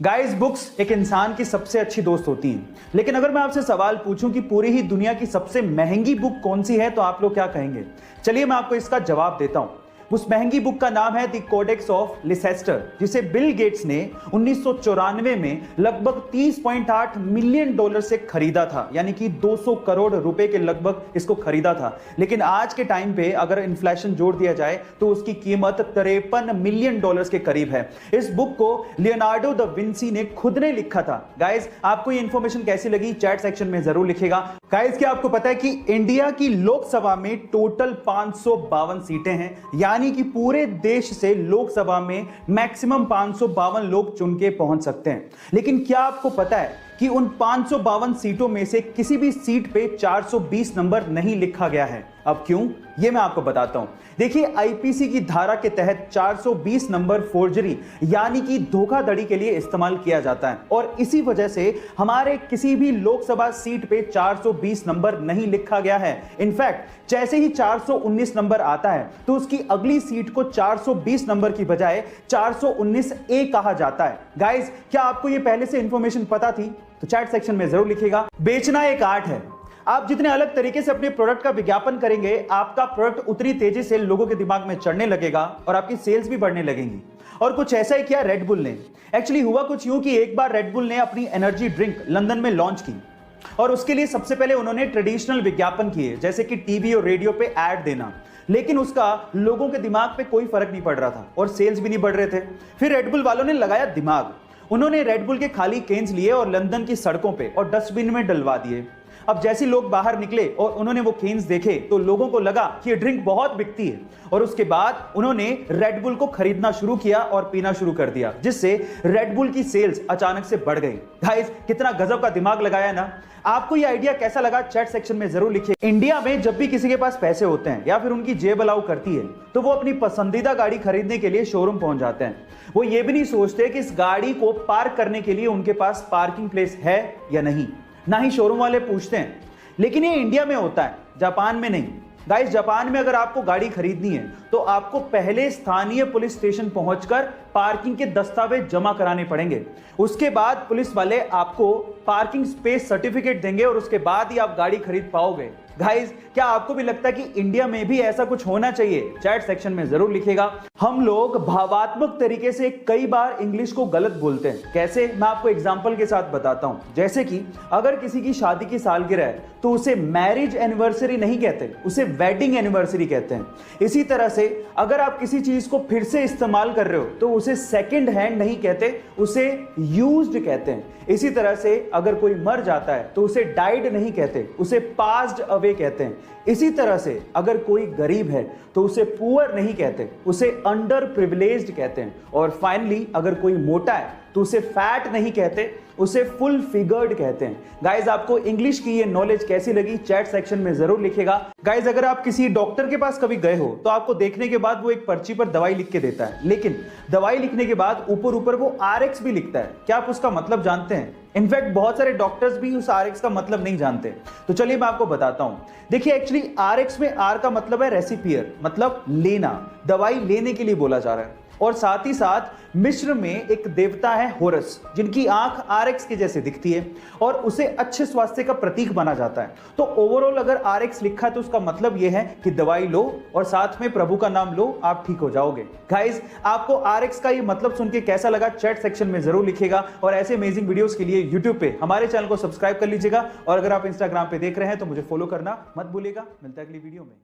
Guys, books एक इंसान की सबसे अच्छी दोस्त होती हैं, लेकिन अगर मैं आपसे सवाल पूछूं कि पूरी ही दुनिया की सबसे महंगी बुक कौन सी है तो आप लोग क्या कहेंगे? चलिए मैं आपको इसका जवाब देता हूं। उस महंगी बुक का नाम है द कोडेक्स ऑफ लिसेस्टर, जिसे बिल गेट्स ने 1994 में लगभग 30.8 मिलियन डॉलर से खरीदा था, यानी कि 200 करोड़ रुपए के लगभग इसको खरीदा था। लेकिन आज के टाइम पे अगर इन्फ्लेशन जोड़ दिया जाए तो उसकी कीमत 53 मिलियन डॉलर्स के करीब है। इस बुक को लियोनार्डो द विंसी ने खुद ने लिखा था। गाइस, आपको ये इंफॉर्मेशन कैसी लगी चैट सेक्शन में जरूर लिखेगा। गाइस, क्या आपको पता है कि इंडिया की लोकसभा में टोटल 552 सीटें हैं, यानी कि पूरे देश से लोकसभा में मैक्सिमम 552 लोग चुन के पहुंच सकते हैं। लेकिन क्या आपको पता है कि उन 552 सीटों में से किसी भी सीट पे 420 नंबर नहीं लिखा गया है? अब क्यों, ये मैं आपको बताता हूं। देखिए, आईपीसी की धारा के तहत 420 नंबर फोर्जरी यानी कि धोखाधड़ी के लिए इस्तेमाल किया जाता है, और इसी वजह से हमारे किसी भी लोकसभा सीट पे 420 नंबर नहीं लिखा गया है। इनफैक्ट जैसे ही 419 नंबर आता है तो उसकी अगली सीट को 420 नंबर की बजाय 419 ए कहा जाता है। गाइस, क्या आपको ये पहले से इंफॉर्मेशन पता थी? तो चैट सेक्शन में जरूर लिखिएगा। बेचना एक आर्ट है। आप जितने अलग तरीके से अपने प्रोडक्ट का विज्ञापन करेंगे, आपका प्रोडक्ट उतनी तेजी से लोगों के दिमाग में चढ़ने लगेगा और आपकी सेल्स भी बढ़ने लगेंगी। और कुछ ऐसा ही किया रेड बुल ने। एक्चुअली हुआ कुछ यूं कि एक बार रेड बुल ने अपनी एनर्जी ड्रिंक लंदन में लॉन्च की, और उसके लिए सबसे पहले उन्होंने ट्रेडिशनल विज्ञापन किए, जैसे कि टीवी और रेडियो पे ऐड देना। लेकिन उसका लोगों के दिमाग पे कोई फर्क नहीं पड़ रहा था और सेल्स भी नहीं बढ़ रहे थे। फिर रेड बुल वालों ने लगाया दिमाग। उन्होंने रेड बुल के खाली केन्स लिए और लंदन की सड़कों पे और डस्टबिन में डलवा दिए। अब जैसे लोग बाहर निकले और उन्होंने वो केन्स देखे तो लोगों को लगा कि ये ड्रिंक बहुत बिकती है, और उसके बाद उन्होंने रेड बुल को खरीदना शुरू किया और पीना शुरू कर दिया, जिससे रेड बुल की सेल्स अचानक से बढ़ गई। गाइस, कितना गजब का दिमाग लगाया ना। आपको ये आइडिया कैसा लगा चैट सेक्शन में जरूर लिखिए। इंडिया में जब भी किसी के पास पैसे होते हैं या फिर उनकी जेब अलाउ करती है तो वो अपनी पसंदीदा गाड़ी खरीदने के लिए शोरूम पहुंच जाते हैं। वो ये भी नहीं सोचते कि इस गाड़ी को पार्क करने के लिए उनके पास पार्किंग प्लेस है या नहीं, ना ही शोरूम वाले पूछते हैं। लेकिन ये इंडिया में होता है, जापान में नहीं। गाइस, जापान में अगर आपको गाड़ी खरीदनी है तो आपको पहले स्थानीय पुलिस स्टेशन पहुंचकर पार्किंग के दस्तावेज जमा कराने पड़ेंगे। उसके बाद पुलिस वाले आपको पार्किंग स्पेस सर्टिफिकेट देंगे और उसके बाद ही आप गाड़ी खरीद पाओगे। गाइस, क्या आपको भी लगता है कि इंडिया में भी ऐसा कुछ होना चाहिए? चैट सेक्शन में जरूर लिखिएगा। हम लोग भावात्मक तरीके से कई बार इंग्लिश को गलत बोलते हैं। कैसे, मैं आपको एग्जांपल के साथ बताता हूं। जैसे कि अगर किसी की शादी की सालगिरह है तो उसे मैरिज एनिवर्सरी नहीं कहते, उसे वेडिंग एनिवर्सरी कहते हैं। इसी तरह से अगर आप किसी चीज को फिर से इस्तेमाल कर रहे हो तो उसे सेकंड हैंड नहीं कहते, उसे यूज्ड कहते हैं। इसी तरह से अगर कोई मर जाता है तो उसे डाइड नहीं कहते, उसे पास्ड अवे कहते हैं। इसी तरह से अगर कोई गरीब है तो उसे पुअर नहीं कहते, उसे अंडर प्रिविलेज्ड कहते हैं। और फाइनली अगर कोई मोटा है तो उसे फैट नहीं कहते, उसे फुल फिगर्ड कहते हैं। गाइज, आपको इंग्लिश की ये नॉलेज कैसी लगी चैट सेक्शन में जरूर लिखिएगा। गाइज, अगर आप किसी डॉक्टर के पास कभी गए हो तो आपको देखने के बाद वो एक पर्ची पर दवाई लिख के देता है, लेकिन दवाई लिखने के बाद ऊपर ऊपर वो RX भी लिखता है। क्या आप उसका मतलब जानते हैं? इनफैक्ट बहुत सारे डॉक्टर्स भी उस RX का मतलब नहीं जानते। तो चलिए मैं आपको बताता हूं। देखिए, एक्चुअली RX में R का मतलब है रेसिपियर, मतलब लेना, दवाई लेने के लिए बोला जा रहा है। और साथ ही साथ मिस्र में एक देवता है होरस, जिनकी आंख RX के जैसे दिखती है और उसे अच्छे स्वास्थ्य का प्रतीक माना जाता है। तो ओवरऑल अगर RX लिखा है तो उसका मतलब यह है कि दवाई लो और साथ में प्रभु का नाम लो, आप ठीक हो जाओगे। गाइस, आपको RX का ये मतलब सुन के कैसा लगा चैट सेक्शन में जरूर लिखिएगा। और ऐसे अमेजिंग वीडियोस के लिए यूट्यूब पे हमारे चैनल को सब्सक्राइब कर लीजिएगा, और अगर आप इंस्टाग्राम पे देख रहे हैं तो मुझे फॉलो करना मत भूलिएगा। मिलता है अगली वीडियो में।